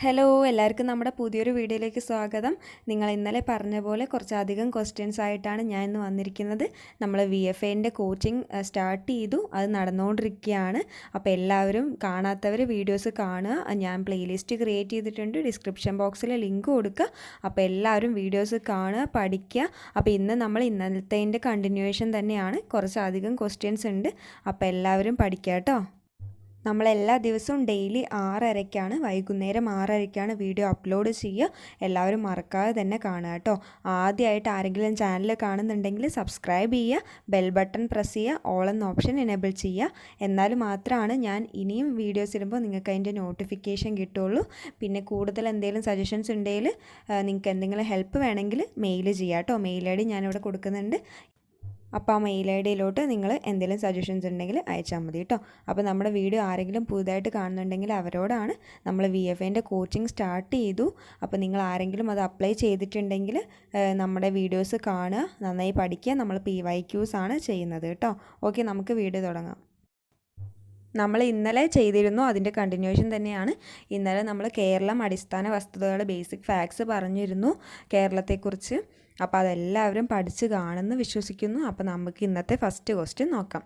Hello എല്ലാവർക്കും നമ്മുടെ പുതിയൊരു വീഡിയോയിലേക്ക് സ്വാഗതം. നിങ്ങൾ ഇന്നലെ പറഞ്ഞ പോലെ കുറച്ചധികം ക്വസ്റ്റ്യൻസ് ആയിട്ടാണ് ഞാൻ ഇന്ന് വന്നിരിക്കുന്നത്. നമ്മൾ VFAൻ്റെ കോച്ചിങ് സ്റ്റാർട്ട് ചെയ്തു, അത് നടന്നുകൊണ്ടിരിക്കുകയാണ്. അപ്പോൾ എല്ലാവരും കാണാത്തവർ വീഡിയോസ് കാണുക. ഞാൻ പ്ലേലിസ്റ്റ് ക്രിയേറ്റ് ചെയ്തിട്ടുണ്ട്, ഡിസ്ക്രിപ്ഷൻ ബോക്സിൽ ലിങ്ക് കൊടുക്കുക. അപ്പോൾ എല്ലാവരും വീഡിയോസ് കാണുക, പഠിക്കുക. അപ്പോൾ ഇന്ന് നമ്മൾ ഇന്നലത്തേൻ്റെ കണ്ടിന്യൂവേഷൻ തന്നെയാണ്. കുറച്ചധികം ക്വസ്റ്റ്യൻസ് ഉണ്ട്, അപ്പോൾ എല്ലാവരും പഠിക്കുക കേട്ടോ. നമ്മളെല്ലാ ദിവസവും ഡെയിലി 6:30-ക്കാണ്, വൈകുന്നേരം 6:30-ക്കാണ് വീഡിയോ അപ്ലോഡ് ചെയ്യുക. എല്ലാവരും മറക്കാതെ തന്നെ കാണുക കേട്ടോ. ആദ്യമായിട്ട് ആരെങ്കിലും ചാനൽ കാണുന്നുണ്ടെങ്കിൽ സബ്സ്ക്രൈബ് ചെയ്യുക, ബെൽ ബട്ടൺ പ്രസ് ചെയ്യുക, ഓൾ എന്ന ഓപ്ഷൻ എനേബിൾ ചെയ്യുക. എന്നാൽ മാത്രമാണ് ഞാൻ ഇനിയും വീഡിയോസ് ഇടുമ്പോൾ നിങ്ങൾക്ക് അതിൻ്റെ നോട്ടിഫിക്കേഷൻ കിട്ടുള്ളൂ. പിന്നെ കൂടുതൽ എന്തെങ്കിലും സജഷൻസ് ഉണ്ടെങ്കിൽ നിങ്ങൾക്ക് എന്തെങ്കിലും ഹെൽപ്പ് വേണമെങ്കിൽ മെയിൽ ചെയ്യുക കേട്ടോ. മെയിൽ ID ഞാനിവിടെ കൊടുക്കുന്നുണ്ട്. അപ്പോൾ ആ മെയിൽ ID-യിലോട്ട് നിങ്ങൾ എന്തെങ്കിലും സജഷൻസ് ഉണ്ടെങ്കിൽ അയച്ചാൽ മതി കേട്ടോ. അപ്പോൾ നമ്മുടെ വീഡിയോ ആരെങ്കിലും പുതുതായിട്ട് കാണുന്നുണ്ടെങ്കിൽ അവരോടാണ്. നമ്മൾ VFAൻ്റെ കോച്ചിങ് സ്റ്റാർട്ട് ചെയ്തു. അപ്പോൾ നിങ്ങൾ ആരെങ്കിലും അത് അപ്ലൈ ചെയ്തിട്ടുണ്ടെങ്കിൽ നമ്മുടെ വീഡിയോസ് കാണുക, നന്നായി പഠിക്കുക. നമ്മൾ PYQ'S ആണ് ചെയ്യുന്നത് കേട്ടോ. ഓക്കെ, നമുക്ക് വീഡിയോ തുടങ്ങാം. നമ്മൾ ഇന്നലെ ചെയ്തിരുന്നു, അതിൻ്റെ കണ്ടിന്യൂവേഷൻ തന്നെയാണ്. ഇന്നലെ നമ്മൾ കേരളം അടിസ്ഥാന വസ്തുതകൾ ബേസിക് ഫാക്ട്സ് പറഞ്ഞിരുന്നു കേരളത്തെക്കുറിച്ച്. അപ്പോൾ അതെല്ലാവരും പഠിച്ച് കാണുമെന്ന് വിശ്വസിക്കുന്നു. അപ്പോൾ നമുക്ക് ഇന്നത്തെ ഫസ്റ്റ് ക്വസ്റ്റ്യൻ നോക്കാം.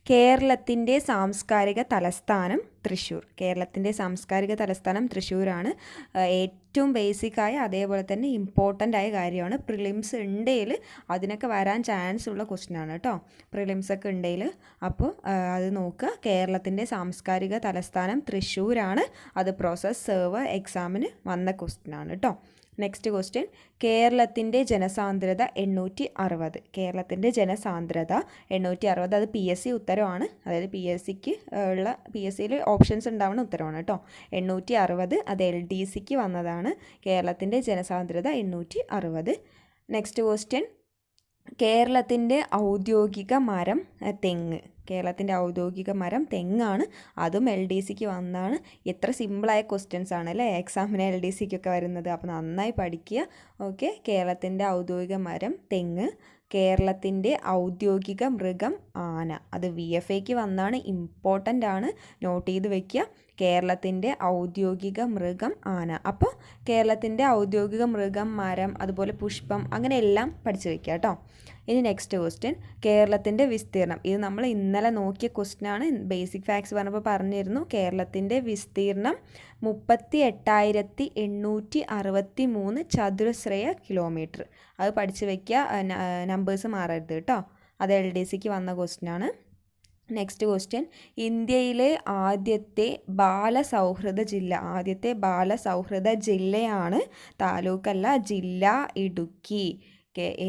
കേരളത്തിൻ്റെ സാംസ്കാരിക തലസ്ഥാനം തൃശ്ശൂർ. കേരളത്തിൻ്റെ സാംസ്കാരിക തലസ്ഥാനം തൃശ്ശൂരാണ്. ഏറ്റവും ബേസിക്കായ അതേപോലെ തന്നെ ഇമ്പോർട്ടൻ്റ് ആയ കാര്യമാണ്. പ്രിലിംസ് ഉണ്ടെങ്കിൽ അതിനൊക്കെ വരാൻ ചാൻസ് ഉള്ള ക്വസ്റ്റ്യനാണ് കേട്ടോ. പ്രിലിംസൊക്കെ ഉണ്ടെങ്കിൽ അപ്പോൾ അത് നോക്കുക. കേരളത്തിൻ്റെ സാംസ്കാരിക തലസ്ഥാനം തൃശ്ശൂരാണ്. അത് പ്രോസസ് സെർവർ എക്സാമിന് വന്ന ക്വസ്റ്റ്യനാണ് കേട്ടോ. Next question. കേരളത്തിൻ്റെ ജനസാന്ദ്രത 860. കേരളത്തിൻ്റെ ജനസാന്ദ്രത 860. അത് PSC ഉത്തരവാണ്. അതായത് PSCയിൽ ഓപ്ഷൻസ് ഉണ്ടാവുന്ന ഉത്തരവാണ് കേട്ടോ. 860 അത് LDCക്ക് വന്നതാണ്. കേരളത്തിൻ്റെ ജനസാന്ദ്രത 860. Next question. കേരളത്തിൻ്റെ ഔദ്യോഗിക മരം തെങ്ങ്. കേരളത്തിൻ്റെ ഔദ്യോഗിക മരം തെങ്ങാണ്. അതും LDCക്ക് വന്നതാണ്. എത്ര സിമ്പിളായ ക്വസ്റ്റ്യൻസ് ആണ് അല്ലേ എക്സാമിന് LDCക്കൊക്കെ വരുന്നത്. അപ്പോൾ നന്നായി പഠിക്കുക. ഓക്കെ, കേരളത്തിൻ്റെ ഔദ്യോഗിക മരം തെങ്ങ്. കേരളത്തിൻ്റെ ഔദ്യോഗിക മൃഗം ആന. അത് VFAക്ക് വന്നാണ്, ഇമ്പോർട്ടൻ്റ് ആണ്, നോട്ട് ചെയ്ത് വെക്കുക. കേരളത്തിൻ്റെ ഔദ്യോഗിക മൃഗം ആന. അപ്പോൾ കേരളത്തിൻ്റെ ഔദ്യോഗിക മൃഗം മരം, അതുപോലെ പുഷ്പം, അങ്ങനെയെല്ലാം പഠിച്ചു വെക്കുക കേട്ടോ. ഇനി നെക്സ്റ്റ് ക്വസ്റ്റ്യൻ. കേരളത്തിൻ്റെ വിസ്തീർണം. ഇത് നമ്മൾ ഇന്നലെ നോക്കിയ ക്വസ്റ്റ്യനാണ്. ബേസിക് ഫാക്ട്സ് പറഞ്ഞപ്പോൾ പറഞ്ഞിരുന്നു. കേരളത്തിൻ്റെ വിസ്തീർണം 38,863 ചതുരശ്ര കിലോമീറ്റർ. അത് പഠിച്ചു വയ്ക്കുക. നമ്പേഴ്സ് മാറരുത് കേട്ടോ. അത് LDCക്ക് വന്ന ക്വസ്റ്റ്യനാണ്. Next question. ഇന്ത്യയിലെ ആദ്യത്തെ ബാലസൗഹൃദ ജില്ല. ആദ്യത്തെ ബാലസൗഹൃദ ജില്ലയാണ്, താലൂക്കല്ല, ജില്ല ഇടുക്കി.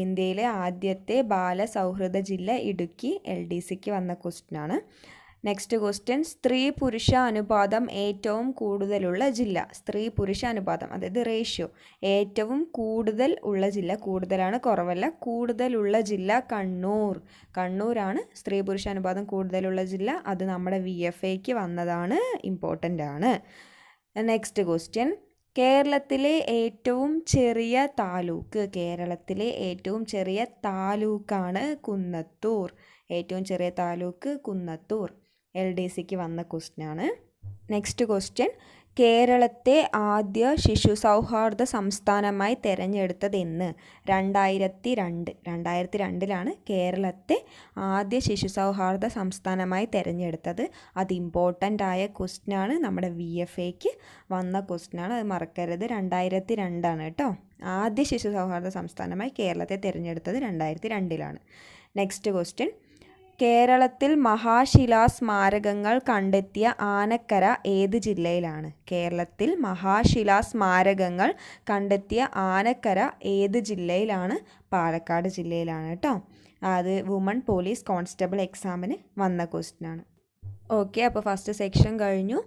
ഇന്ത്യയിലെ ആദ്യത്തെ ബാലസൗഹൃദ ജില്ല ഇടുക്കി. LDCക്ക് വന്ന ക്വസ്റ്റ്യനാണ്. Next question. സ്ത്രീ പുരുഷ അനുപാതം ഏറ്റവും കൂടുതലുള്ള ജില്ല. സ്ത്രീ പുരുഷ അനുപാതം, അതായത് റേഷ്യോ, ഏറ്റവും കൂടുതൽ ഉള്ള ജില്ല. കൂടുതലാണ്, കുറവല്ല, കൂടുതലുള്ള ജില്ല കണ്ണൂർ. കണ്ണൂരാണ് സ്ത്രീ പുരുഷ അനുപാതം കൂടുതലുള്ള ജില്ല. അത് നമ്മുടെ VFAക്ക് വന്നതാണ്, ഇമ്പോർട്ടൻ്റ് ആണ്. Next question. കേരളത്തിലെ ഏറ്റവും ചെറിയ താലൂക്ക്. കേരളത്തിലെ ഏറ്റവും ചെറിയ താലൂക്കാണ് കുന്നത്തൂർ. ഏറ്റവും ചെറിയ താലൂക്ക് കുന്നത്തൂർ. LDCക്ക് വന്ന ക്വസ്റ്റ്യനാണ്. Next question. കേരളത്തെ ആദ്യ ശിശു സൗഹാർദ്ദ സംസ്ഥാനമായി തിരഞ്ഞെടുത്തതെന്ന്. 2002. 2002-ലാണ് കേരളത്തെ ആദ്യ ശിശു സൗഹാർദ്ദ സംസ്ഥാനമായി തിരഞ്ഞെടുത്തത്. അത് ഇമ്പോർട്ടൻ്റ് ആയ ക്വസ്റ്റ്യനാണ്, നമ്മുടെ VFAക്ക് വന്ന ക്വസ്റ്റ്യനാണ്, അത് മറക്കരുത്. 2002-ആണ് കേട്ടോ. ആദ്യ ശിശു സൗഹാർദ്ദ സംസ്ഥാനമായി കേരളത്തെ തിരഞ്ഞെടുത്തത് 2002-ലാണ്. Next question. കേരളത്തിൽ മഹാശിലാസ്മാരകങ്ങൾ കണ്ടെത്തിയ ആനക്കര ഏത് ജില്ലയിലാണ്? കേരളത്തിൽ മഹാശിലാസ്മാരകങ്ങൾ കണ്ടെത്തിയ ആനക്കര ഏത് ജില്ലയിലാണ്? പാലക്കാട് ജില്ലയിലാണ് കേട്ടോ. അത് വുമൺ പോലീസ് കോൺസ്റ്റബിൾ എക്സാമിന് വന്ന ക്വസ്റ്റ്യനാണ്. ഓക്കെ, അപ്പോൾ ഫസ്റ്റ് സെക്ഷൻ കഴിഞ്ഞു.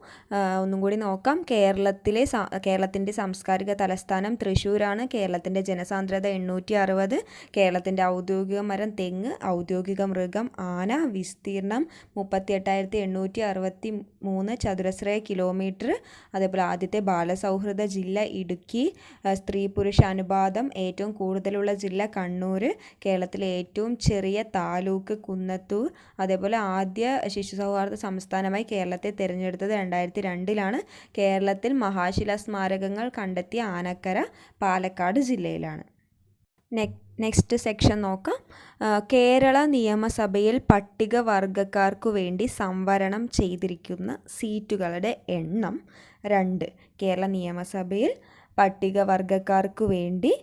ഒന്നും കൂടി നോക്കാം. കേരളത്തിൻ്റെ സാംസ്കാരിക തലസ്ഥാനം തൃശ്ശൂരാണ്. കേരളത്തിൻ്റെ ജനസാന്ദ്രത 860. കേരളത്തിൻ്റെ ഔദ്യോഗിക മരം തെങ്ങ്. ഔദ്യോഗിക മൃഗം ആന. വിസ്തീർണം 38,863 ചതുരശ്ര കിലോമീറ്റർ. അതേപോലെ ആദ്യത്തെ ബാലസൗഹൃദ ജില്ല ഇടുക്കി. സ്ത്രീ പുരുഷ അനുപാതം ഏറ്റവും കൂടുതലുള്ള ജില്ല കണ്ണൂർ. കേരളത്തിലെ ഏറ്റവും ചെറിയ താലൂക്ക് കുന്നത്തൂർ. അതേപോലെ ആദ്യ ശിശു സൗഹാർദ്ദ സംസ്ഥാനമായി കേരളത്തെ തിരഞ്ഞെടുത്തത് 2002 കേരളത്തിൽ മഹാശിലാ സ്മാരകങ്ങൾ കണ്ടെത്തിയ ആനക്കര പാലക്കാട് ജില്ലയിലാണ്. നെക്സ്റ്റ് സെക്ഷൻ നോക്കാം. കേരള നിയമസഭയിൽ പട്ടികവർഗക്കാർക്കു വേണ്ടി സംവരണം ചെയ്തിരിക്കുന്ന സീറ്റുകളുടെ എണ്ണം 2. കേരള നിയമസഭയിൽ പട്ടികവർഗക്കാർക്കു വേണ്ടി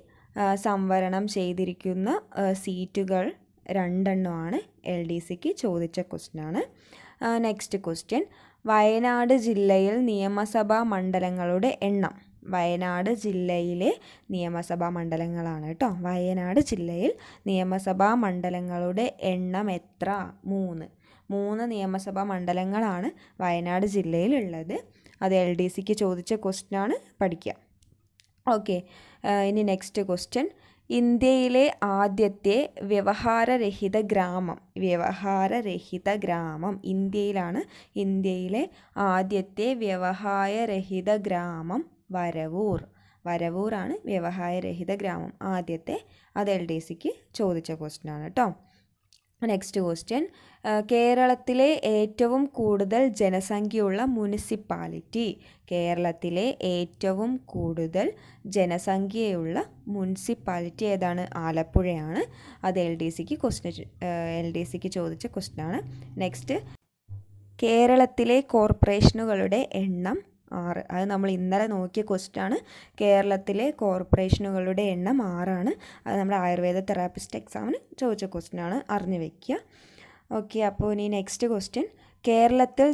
സംവരണം ചെയ്തിരിക്കുന്ന സീറ്റുകൾ 2 LDCക്ക് ചോദിച്ച ക്വസ്റ്റ്യനാണ്. നെക്സ്റ്റ് ക്വസ്റ്റ്യൻ, വയനാട് ജില്ലയിൽ നിയമസഭാ മണ്ഡലങ്ങളുടെ എണ്ണം. വയനാട് ജില്ലയിലെ നിയമസഭാ മണ്ഡലങ്ങളാണ് കേട്ടോ. വയനാട് ജില്ലയിൽ നിയമസഭാ മണ്ഡലങ്ങളുടെ എണ്ണം എത്ര? 3 നിയമസഭാ മണ്ഡലങ്ങളാണ് വയനാട് ജില്ലയിലുള്ളത്. അത് LDCക്ക് ചോദിച്ച ക്വസ്റ്റ്യനാണ്, പഠിക്കുക. ഓക്കെ, ഇനി നെക്സ്റ്റ് ക്വസ്റ്റ്യൻ, ഇന്ത്യയിലെ ആദ്യത്തെ വ്യവഹാരരഹിത ഗ്രാമം ഇന്ത്യയിലാണ്. ഇന്ത്യയിലെ ആദ്യത്തെ വ്യവഹാരരഹിത ഗ്രാമം വരവൂറാണ് വ്യവഹാരരഹിത ഗ്രാമം ആദ്യത്തെ. അത് LDCക്ക് ചോദിച്ച ക്വസ്റ്റ്യനാണ് കേട്ടോ. നെക്സ്റ്റ് ക്വസ്റ്റ്യൻ, കേരളത്തിലെ ഏറ്റവും കൂടുതൽ ജനസംഖ്യയുള്ള മുനിസിപ്പാലിറ്റി. കേരളത്തിലെ ഏറ്റവും കൂടുതൽ ജനസംഖ്യയുള്ള മുനിസിപ്പാലിറ്റി ഏതാണ്? ആലപ്പുഴയാണ്. അത് LDCക്ക് ചോദിച്ച ക്വസ്റ്റ്യനാണ്. നെക്സ്റ്റ്, കേരളത്തിലെ കോർപ്പറേഷനുകളുടെ എണ്ണം 6. അത് നമ്മൾ ഇന്നലെ നോക്കിയ ക്വസ്റ്റ്യനാണ്. കേരളത്തിലെ കോർപ്പറേഷനുകളുടെ എണ്ണം 6. അത് നമ്മുടെ ആയുർവേദ തെറാപ്പിസ്റ്റ് എക്സാമിന് ചോദിച്ച ക്വസ്റ്റ്യനാണ്, അറിഞ്ഞു വയ്ക്കുക. ഓക്കെ, അപ്പോൾ ഇനി നെക്സ്റ്റ് ക്വസ്റ്റ്യൻ, കേരളത്തിൽ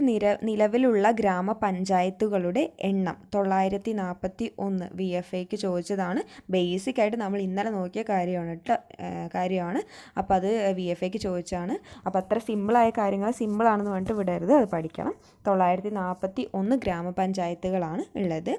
നിലവിലുള്ള ഗ്രാമപഞ്ചായത്തുകളുടെ എണ്ണം 941. VFAക്ക് ചോദിച്ചതാണ്. ബേസിക്കായിട്ട് നമ്മൾ ഇന്നലെ നോക്കിയ കാര്യമാണ്. അപ്പോൾ അത് VFAക്ക് ചോദിച്ചാണ്. അപ്പോൾ അത്ര സിമ്പിളായ കാര്യങ്ങൾ സിമ്പിളാണെന്ന് പറഞ്ഞിട്ട് വിടരുത്, അത് പഠിക്കണം. 941 ഗ്രാമപഞ്ചായത്തുകളാണ് ഉള്ളത്.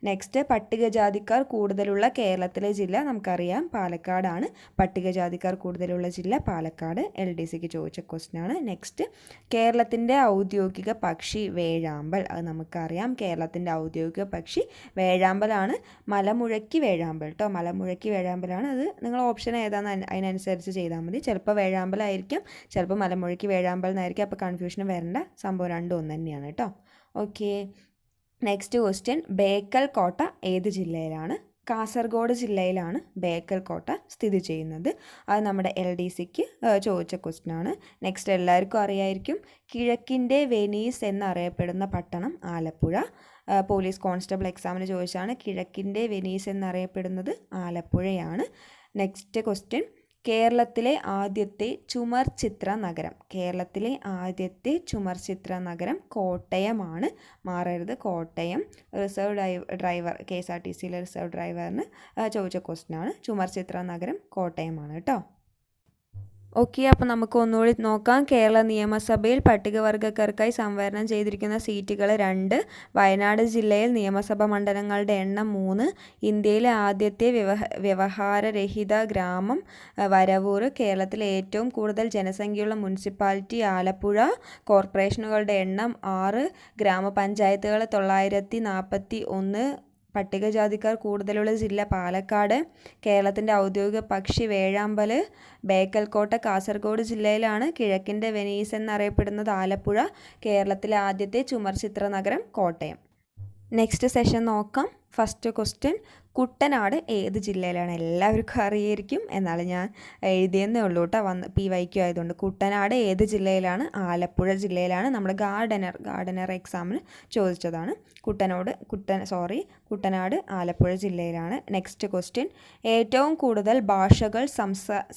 നെക്സ്റ്റ്, പട്ടികജാതിക്കാർ കൂടുതലുള്ള കേരളത്തിലെ ജില്ല നമുക്കറിയാം, പാലക്കാടാണ്. പട്ടികജാതിക്കാർ കൂടുതലുള്ള ജില്ല പാലക്കാട്. LDCക്ക് ചോദിച്ച ക്വസ്റ്റ്യനാണ്. നെക്സ്റ്റ്, കേരളത്തിൻ്റെ ഔദ്യോഗിക പക്ഷി വേഴാമ്പൽ. അത് നമുക്കറിയാം, കേരളത്തിൻ്റെ ഔദ്യോഗിക പക്ഷി വേഴാമ്പലാണ്. മലമുഴക്കി വേഴാമ്പൽ കേട്ടോ. മലമുഴക്കി വേഴാമ്പലാണ്. അത് നിങ്ങൾ ഓപ്ഷൻ ഏതാണെന്ന് അതിനനുസരിച്ച് ചെയ്താൽ മതി. ചിലപ്പോൾ വേഴാമ്പലായിരിക്കും, ചിലപ്പോൾ മലമുഴക്കി വേഴാമ്പൽ എന്നായിരിക്കും. അപ്പോൾ കൺഫ്യൂഷൻ വരേണ്ട, സംഭവം രണ്ടും ഒന്ന് തന്നെയാണ് കേട്ടോ. ഓക്കെ, നെക്സ്റ്റ് ക്വസ്റ്റ്യൻ, ബേക്കൽ കോട്ട ഏത് ജില്ലയിലാണ്? കാസർഗോഡ് ജില്ലയിലാണ് ബേക്കൽ കോട്ട സ്ഥിതി ചെയ്യുന്നത്. അത് നമ്മുടെ LDCക്ക് ചോദിച്ച ക്വസ്റ്റ്യനാണ്. നെക്സ്റ്റ്, എല്ലാവർക്കും അറിയായിരിക്കും, കിഴക്കിൻ്റെ വെനീസ് എന്നറിയപ്പെടുന്ന പട്ടണം ആലപ്പുഴ. പോലീസ് കോൺസ്റ്റബിൾ എക്സാമിന് ചോദിച്ചാണ്. കിഴക്കിൻ്റെ വെനീസ് എന്നറിയപ്പെടുന്നത് ആലപ്പുഴയാണ്. നെക്സ്റ്റ് ക്വസ്റ്റ്യൻ, കേരളത്തിലെ ആദ്യത്തെ ചുമർ ചിത്ര നഗരം. കേരളത്തിലെ ആദ്യത്തെ ചുമർ ചിത്ര നഗരം കോട്ടയമാണ്. മാറരുത്, കോട്ടയം. റിസർവ് ഡ്രൈവർ KSRTCയിലെ റിസർവ് ഡ്രൈവറിന് ചോദിച്ച ക്വസ്റ്റ്യനാണ്. ചുമർ ചിത്ര നഗരം കോട്ടയമാണ് കേട്ടോ. ഓക്കെ, അപ്പോൾ നമുക്ക് ഒന്നുകൂടി നോക്കാം. കേരള നിയമസഭയിൽ പട്ടികവർഗക്കാർക്കായി സംവരണം ചെയ്തിരിക്കുന്ന സീറ്റുകൾ 2. വയനാട് ജില്ലയിൽ നിയമസഭാ മണ്ഡലങ്ങളുടെ എണ്ണം 3. ഇന്ത്യയിലെ ആദ്യത്തെ വ്യവഹാരരഹിത ഗ്രാമം വരവൂർ. കേരളത്തിലെ ഏറ്റവും കൂടുതൽ ജനസംഖ്യയുള്ള മുനിസിപ്പാലിറ്റി ആലപ്പുഴ. കോർപ്പറേഷനുകളുടെ എണ്ണം 6. ഗ്രാമപഞ്ചായത്തുകൾ 941. പട്ടികജാതിക്കാർ കൂടുതലുള്ള ജില്ല പാലക്കാട്. കേരളത്തിൻ്റെ ഔദ്യോഗിക പക്ഷി വേഴാമ്പൽ. ബേക്കൽ കോട്ട കാസർഗോഡ് ജില്ലയിലാണ്. കിഴക്കിൻ്റെ വെനീസ് എന്നറിയപ്പെടുന്നത് ആലപ്പുഴ. കേരളത്തിലെ ആദ്യത്തെ ചുമർ ചിത്ര നഗരം കോട്ടയം. നെക്സ്റ്റ് സെഷൻ നോക്കാം. ഫസ്റ്റ് ക്വസ്റ്റ്യൻ, കുട്ടനാട് ഏത് ജില്ലയിലാണ്? എല്ലാവർക്കും അറിയായിരിക്കും, എന്നാലും ഞാൻ എഴുതിയെന്നേ ഉള്ളൂ കേട്ടോ. PYQ ആയതുകൊണ്ട്. കുട്ടനാട് ഏത് ജില്ലയിലാണ്? ആലപ്പുഴ ജില്ലയിലാണ്. നമ്മുടെ ഗാർഡനർ എക്സാമിന് ചോദിച്ചതാണ്. കുട്ടനാട് ആലപ്പുഴ ജില്ലയിലാണ്. നെക്സ്റ്റ് ക്വസ്റ്റ്യൻ, ഏറ്റവും കൂടുതൽ ഭാഷകൾ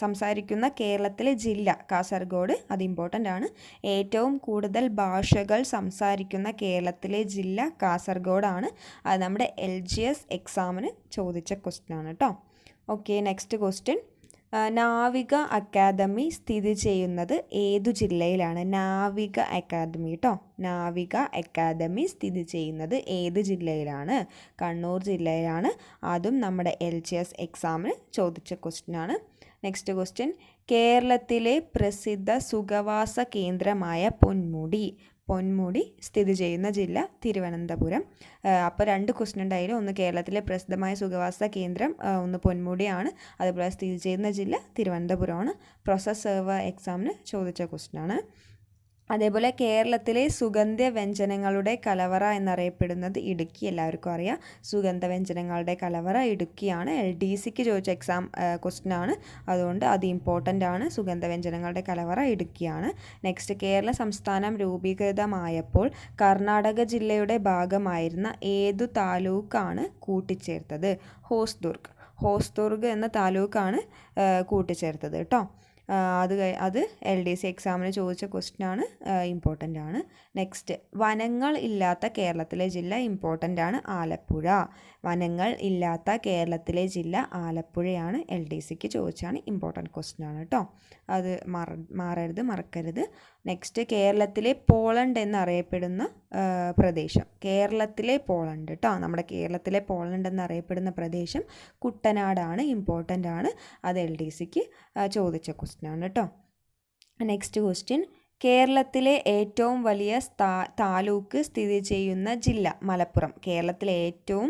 സംസാരിക്കുന്ന കേരളത്തിലെ ജില്ല കാസർഗോഡ്. അത് ഇമ്പോർട്ടൻ്റ് ആണ്. ഏറ്റവും കൂടുതൽ ഭാഷകൾ സംസാരിക്കുന്ന കേരളത്തിലെ ജില്ല കാസർഗോഡാണ്. അത് നമ്മുടെ LGS എക്സാമിന് ചോദിച്ച ക്വസ്റ്റ്യനാണ് കേട്ടോ. ഓക്കെ, നെക്സ്റ്റ് ക്വസ്റ്റ്യൻ, നാവിക അക്കാദമി സ്ഥിതി ചെയ്യുന്നത് ഏതു ജില്ലയിലാണ്? നാവിക അക്കാദമി കേട്ടോ. നാവിക അക്കാദമി സ്ഥിതി ചെയ്യുന്നത് ഏത് ജില്ലയിലാണ്? കണ്ണൂർ ജില്ലയിലാണ്. അതും നമ്മുടെ LGS എക്സാമിന് ചോദിച്ച ക്വസ്റ്റ്യനാണ്. നെക്സ്റ്റ് ക്വസ്റ്റ്യൻ, കേരളത്തിലെ പ്രസിദ്ധ സുഖവാസ കേന്ദ്രമായ പൊന്മുടി സ്ഥിതി ചെയ്യുന്ന ജില്ല തിരുവനന്തപുരം. അപ്പോൾ 2 ക്വസ്റ്റ്യൻ ഉണ്ടായാലും, ഒന്ന് കേരളത്തിലെ പ്രസിദ്ധമായ സുഖവാസ കേന്ദ്രം, ഒന്ന് പൊന്മുടിയാണ്. അതുപോലെ സ്ഥിതി ചെയ്യുന്ന ജില്ല തിരുവനന്തപുരമാണ്. പ്രോസസ് സെർവർ എക്സാമിന് ചോദിച്ച ക്വസ്റ്റ്യനാണ്. അതേപോലെ കേരളത്തിലെ സുഗന്ധവ്യഞ്ജനങ്ങളുടെ കലവറ എന്നറിയപ്പെടുന്നത് ഇടുക്കി. എല്ലാവർക്കും അറിയാം, സുഗന്ധവ്യഞ്ജനങ്ങളുടെ കലവറ ഇടുക്കിയാണ്. LDCക്ക് ചോദിച്ച എക്സാം ക്വസ്റ്റ്യൻ ആണ്, അതുകൊണ്ട് അത് ഇമ്പോർട്ടൻ്റ് ആണ്. സുഗന്ധവ്യഞ്ജനങ്ങളുടെ കലവറ ഇടുക്കിയാണ്. നെക്സ്റ്റ്, കേരള സംസ്ഥാനം രൂപീകൃതമായപ്പോൾ കർണാടക ജില്ലയുടെ ഭാഗമായിരുന്ന ഏതു താലൂക്കാണ് കൂട്ടിച്ചേർത്തത്? ഹോസ്ദുർഗ് എന്ന താലൂക്കാണ് കൂട്ടിച്ചേർത്തത് കേട്ടോ. അത് LDC എക്സാമിന് ചോദിച്ച ക്വസ്റ്റ്യൻ ആണ്, ഇമ്പോർട്ടൻ്റ് ആണ്. നെക്സ്റ്റ്, വനങ്ങൾ ഇല്ലാത്ത കേരളത്തിലെ ജില്ല. ഇമ്പോർട്ടൻ്റ് ആണ്, ആലപ്പുഴ. വനങ്ങൾ ഇല്ലാത്ത കേരളത്തിലെ ജില്ല ആലപ്പുഴയാണ്. LDCക്ക് ചോദിച്ചാണ്, ഇമ്പോർട്ടൻ്റ് ക്വസ്റ്റ്യൻ ആണ് കേട്ടോ. അത് മറക്കരുത്. നെക്സ്റ്റ്, കേരളത്തിലെ പോളണ്ട് എന്നറിയപ്പെടുന്ന പ്രദേശം. കേരളത്തിലെ പോളണ്ട് കേട്ടോ, നമ്മുടെ കേരളത്തിലെ പോളണ്ട് എന്നറിയപ്പെടുന്ന പ്രദേശം കുട്ടനാടാണ്. ഇമ്പോർട്ടൻ്റ് ആണ്, അത് LDCക്ക് ചോദിച്ച ക്വസ്റ്റ്യൻ ആണ് കേട്ടോ. നെക്സ്റ്റ് ക്വസ്റ്റ്യൻ, കേരളത്തിലെ ഏറ്റവും വലിയ താലൂക്ക് സ്ഥിതി ചെയ്യുന്ന ജില്ല. മലപ്പുറം. കേരളത്തിലെ ഏറ്റവും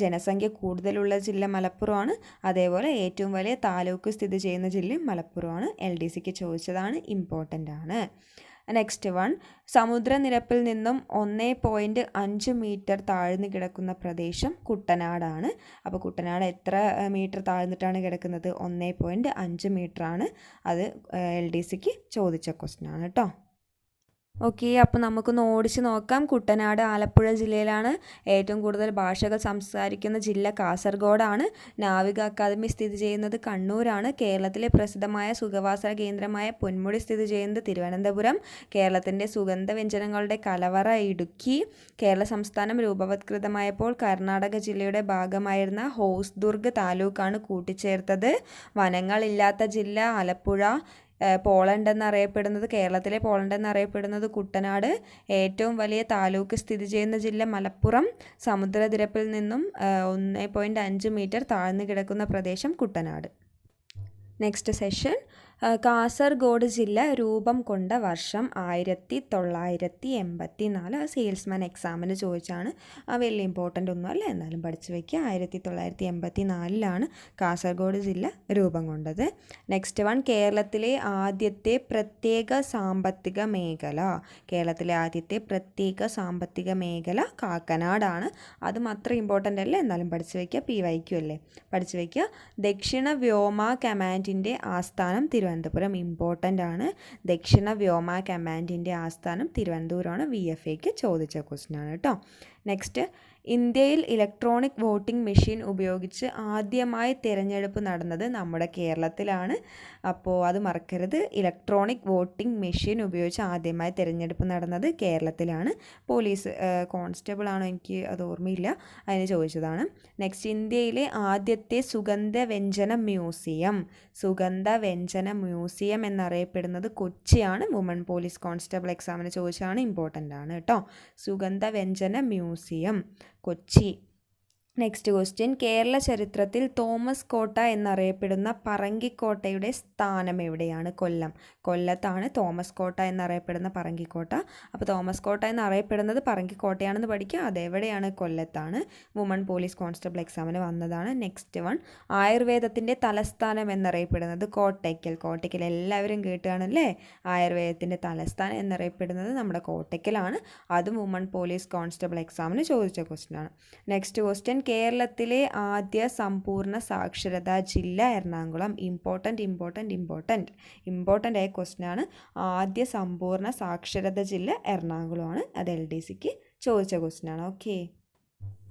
ജനസംഖ്യ കൂടുതലുള്ള ജില്ല മലപ്പുറമാണ്. അതേപോലെ ഏറ്റവും വലിയ താലൂക്ക് സ്ഥിതി ചെയ്യുന്ന ജില്ലയും മലപ്പുറമാണ്. LDCക്ക് ചോദിച്ചതാണ്, ഇമ്പോർട്ടൻ്റ് ആണ്. നെക്സ്റ്റ് വൺ, സമുദ്രനിരപ്പിൽ നിന്നും 1.5 മീറ്റർ താഴ്ന്നു കിടക്കുന്ന പ്രദേശം കുട്ടനാടാണ്. അപ്പോൾ കുട്ടനാട് എത്ര മീറ്റർ താഴ്ന്നിട്ടാണ് കിടക്കുന്നത്? 1.5 മീറ്റർ ആണ്. അത് LDCക്ക് ചോദിച്ച ക്വസ്റ്റ്യൻ ആണ് കേട്ടോ. ഓക്കെ, അപ്പോൾ നമുക്കൊന്ന് ഓടിച്ച് നോക്കാം. കുട്ടനാട് ആലപ്പുഴ ജില്ലയിലാണ്. ഏറ്റവും കൂടുതൽ ഭാഷകൾ സംസാരിക്കുന്ന ജില്ല കാസർഗോഡാണ്. നാവിക അക്കാദമി സ്ഥിതി ചെയ്യുന്നത് കണ്ണൂരാണ്. കേരളത്തിലെ പ്രസിദ്ധമായ സുഖവാസ കേന്ദ്രമായ പൊന്മുടി സ്ഥിതി ചെയ്യുന്നത് തിരുവനന്തപുരം. കേരളത്തിൻ്റെ സുഗന്ധവ്യഞ്ജനങ്ങളുടെ കലവറ ഇടുക്കി. കേരള സംസ്ഥാനം രൂപവത്കൃതമായപ്പോൾ കർണാടക ജില്ലയുടെ ഭാഗമായിരുന്ന ഹോസ്ദുർഗ് താലൂക്കാണ് കൂട്ടിച്ചേർത്തത്. വനങ്ങളില്ലാത്ത ജില്ല ആലപ്പുഴ. പോളണ്ട് എന്നറിയപ്പെടുന്നത്, കേരളത്തിലെ പോളണ്ട് എന്നറിയപ്പെടുന്നത് കുട്ടനാട്. ഏറ്റവും വലിയ താലൂക്ക് സ്ഥിതി ചെയ്യുന്ന ജില്ല മലപ്പുറം. സമുദ്രനിരപ്പിൽ നിന്നും 1.5 മീറ്റർ താഴ്ന്നു കിടക്കുന്ന പ്രദേശം കുട്ടനാട്. നെക്സ്റ്റ് സെഷൻ, കാസർഗോഡ് ജില്ല രൂപം കൊണ്ട വർഷം 1984. സെയിൽസ്മാൻ എക്സാമിന് ചോദിച്ചാണ്, വലിയ ഇമ്പോർട്ടൻ്റ് ഒന്നുമല്ല, എന്നാലും പഠിച്ചു വയ്ക്കുക. 1984 കാസർഗോഡ് ജില്ല രൂപം കൊണ്ടത്. നെക്സ്റ്റ് വൺ, കേരളത്തിലെ ആദ്യത്തെ പ്രത്യേക സാമ്പത്തിക മേഖല. കേരളത്തിലെ ആദ്യത്തെ പ്രത്യേക സാമ്പത്തിക മേഖല കാക്കനാടാണ്. അതും അത്ര ഇമ്പോർട്ടൻ്റ് അല്ല, എന്നാലും പഠിച്ചു വയ്ക്കുക. PYQ അല്ലേ, പഠിച്ചു വയ്ക്കുക. ദക്ഷിണ വ്യോമ കമാൻഡിൻ്റെ ആസ്ഥാനം തിരുവനന്തപുരം. ഇമ്പോർട്ടൻ്റ് ആണ്. ദക്ഷിണ വ്യോമ കമാൻഡിൻ്റെ ആസ്ഥാനം തിരുവനന്തപുരമാണ്. VFAക്ക് ചോദിച്ച ക്വസ്റ്റ്യൻ ആണ് കേട്ടോ. നെക്സ്റ്റ്, ഇന്ത്യയിൽ ഇലക്ട്രോണിക് വോട്ടിംഗ് മെഷീൻ ഉപയോഗിച്ച് ആദ്യമായി തിരഞ്ഞെടുപ്പ് നടന്നത് നമ്മുടെ കേരളത്തിലാണ്. അപ്പോൾ അത് മറക്കരുത്. ഇലക്ട്രോണിക് വോട്ടിംഗ് മെഷീൻ ഉപയോഗിച്ച് ആദ്യമായി തിരഞ്ഞെടുപ്പ് നടന്നത് കേരളത്തിലാണ്. പോലീസ് കോൺസ്റ്റബിൾ ആണോ, എനിക്ക് അത് ഓർമ്മയില്ല, അതിന് ചോദിച്ചതാണ്. നെക്സ്റ്റ്, ഇന്ത്യയിലെ ആദ്യത്തെ സുഗന്ധവ്യഞ്ജന മ്യൂസിയം എന്നറിയപ്പെടുന്നത് കൊച്ചിയാണ്. വുമൺ പോലീസ് കോൺസ്റ്റബിൾ എക്സാമിന് ചോദിച്ചാണ്, ഇമ്പോർട്ടൻ്റ് ആണ് കേട്ടോ. സുഗന്ധവ്യഞ്ജന museum, Kochi. Next question, Kerala ചരിത്രത്തിൽ തോമസ് കോട്ട എന്നറിയപ്പെടുന്ന പറങ്കിക്കോട്ടയുടെ സ്ഥാനം എവിടെയാണ്? കൊല്ലത്താണ് തോമസ് കോട്ട എന്നറിയപ്പെടുന്ന പറങ്കിക്കോട്ട. അപ്പോൾ തോമസ് കോട്ട എന്നറിയപ്പെടുന്നത് പറങ്കിക്കോട്ടയാണെന്ന് പഠിക്കുക. അതെവിടെയാണ്? കൊല്ലത്താണ്. വുമൺ പോലീസ് കോൺസ്റ്റബിൾ എക്സാമിന് വന്നതാണ്. നെക്സ്റ്റ് വൺ, ആയുർവേദത്തിൻ്റെ തലസ്ഥാനം എന്നറിയപ്പെടുന്നത് കോട്ടയ്ക്കൽ. എല്ലാവരും കേട്ടുകയാണല്ലേ, ആയുർവേദത്തിൻ്റെ തലസ്ഥാനം എന്നറിയപ്പെടുന്നത് നമ്മുടെ കോട്ടയ്ക്കലാണ്. അതും വുമൺ പോലീസ് കോൺസ്റ്റബിൾ എക്സാമിന് ചോദിച്ച ക്വസ്റ്റ്യൻ ആണ്. നെക്സ്റ്റ് ക്വസ്റ്റ്യൻ, കേരളത്തിലെ ആദ്യ സമ്പൂർണ്ണ സാക്ഷരതാ ജില്ല എറണാകുളം. ഇമ്പോർട്ടൻ്റ് ആയ ക്വസ്റ്റ്യൻ ആണ്. ആദ്യ സമ്പൂർണ്ണ സാക്ഷരതാ ജില്ല എറണാകുളമാണ്. അത് LDCക്ക് ചോദിച്ച ക്വസ്റ്റ്യൻ ആണ്. ഓക്കെ,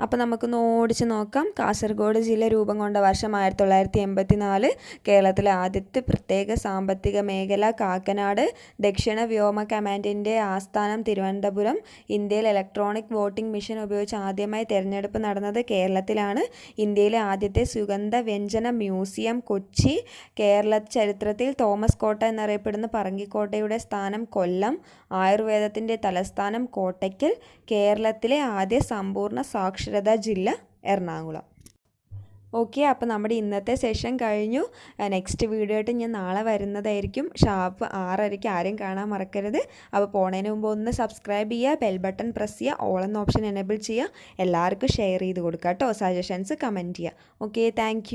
അപ്പോൾ നമുക്കൊന്ന് ഓടിച്ച് നോക്കാം. കാസർഗോഡ് ജില്ല രൂപം കൊണ്ട വർഷം 1984. കേരളത്തിലെ ആദ്യത്തെ പ്രത്യേക സാമ്പത്തിക മേഖല കാക്കനാട്. ദക്ഷിണ വ്യോമ കമാൻഡിൻ്റെ ആസ്ഥാനം തിരുവനന്തപുരം. ഇന്ത്യയിൽ ഇലക്ട്രോണിക് വോട്ടിംഗ് മെഷീൻ ഉപയോഗിച്ച് ആദ്യമായി തിരഞ്ഞെടുപ്പ് നടന്നത് കേരളത്തിലാണ്. ഇന്ത്യയിലെ ആദ്യത്തെ സുഗന്ധ വ്യഞ്ജന മ്യൂസിയം കൊച്ചി. കേരള ചരിത്രത്തിൽ തോമസ് കോട്ട എന്നറിയപ്പെടുന്ന പറങ്കിക്കോട്ടയുടെ സ്ഥാനം കൊല്ലം. ആയുർവേദത്തിൻ്റെ തലസ്ഥാനം കോട്ടയ്ക്കൽ. കേരളത്തിലെ ആദ്യ സമ്പൂർണ്ണ സാക്ഷരതാ ജില്ല എറണാകുളം. ഓക്കെ, അപ്പോൾ നമ്മുടെ ഇന്നത്തെ സെഷൻ കഴിഞ്ഞു. നെക്സ്റ്റ് വീഡിയോ ആയിട്ട് ഞാൻ നാളെ വരുന്നതായിരിക്കും. ഷാർപ്പ് 6:30. ആരും കാണാൻ മറക്കരുത്. അപ്പോൾ പോണതിന് മുമ്പ് ഒന്ന് സബ്സ്ക്രൈബ് ചെയ്യുക, ബെൽ ബട്ടൺ പ്രസ് ചെയ്യുക, ഓൾ എന്ന ഓപ്ഷൻ എനേബിൾ ചെയ്യുക. എല്ലാവർക്കും ഷെയർ ചെയ്ത് കൊടുക്കുക കേട്ടോ. സജഷൻസ് കമൻറ്റ് ചെയ്യുക. Okay, thank